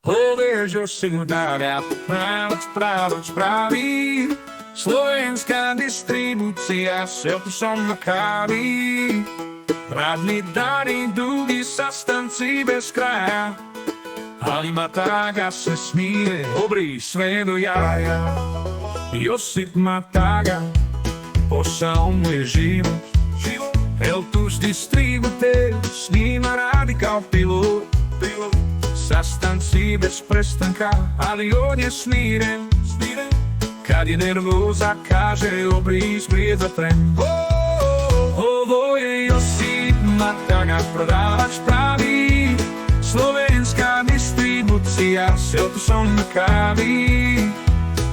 Povežo si mu dáva právoč pravý. Slovenská distribúcia s Eltusom na kávy. Radný daný dúgy sa stanci bez kraja. Ali Mataga se smije, obrý svedo jaja. Josip Mataga, posao mu je život. Eltus distributer, snima radi kao pilot. Sastanci bez prestanka, ali on je smiren. Kad je nervoza kaže obris prijed za tren. Ovo je Josip Mataga, prodavač pravi. Slovenska distribucija s Eltusom na kavi.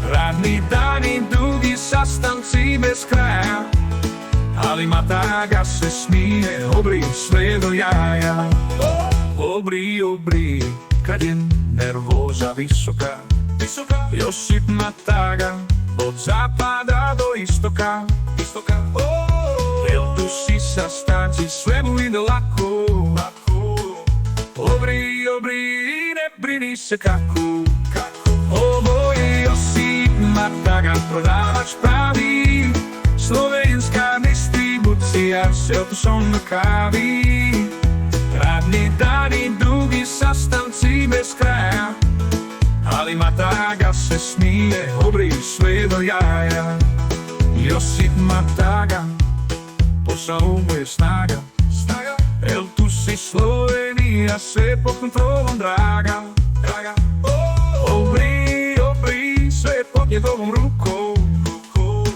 Radni dani, dugi sastanci bez kraja. Ali Mataga se smije, obri sve do jaja. Obri, kad je nervoza visoka. Josip Mataga, od zapada do istoka. Eltus i sastanci, sve mu ide lako. Obri, ne brini se kako. Ovo je Josip Mataga, prodavač pravi. Slovenska distribucija s Eltusom na kavi. Radni dani, dugi sastanci bez kraja. Ali Mataga se smije, obri sve do jaja. Josip Mataga, posao mu je snaga. Eltus i Slovenija, sve pod kontrolom draga. Obri, sve pod njegovom rukom.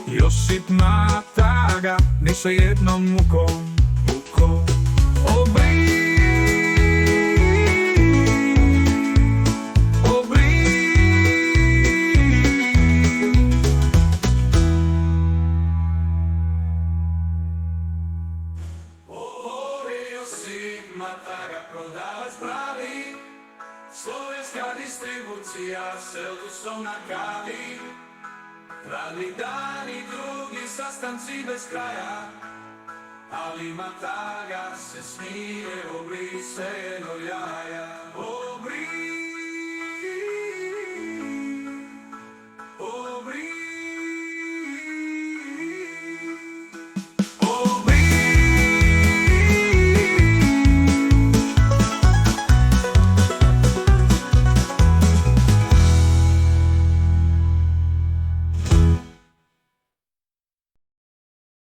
Josip Mataga, ni sa jednom mukom. Mataga, prodavač pravi. Slovenska distribucija s Eltusom na kavi. Radni dani, drugi sastanci bez kraja. Ali Mataga se smije, obri se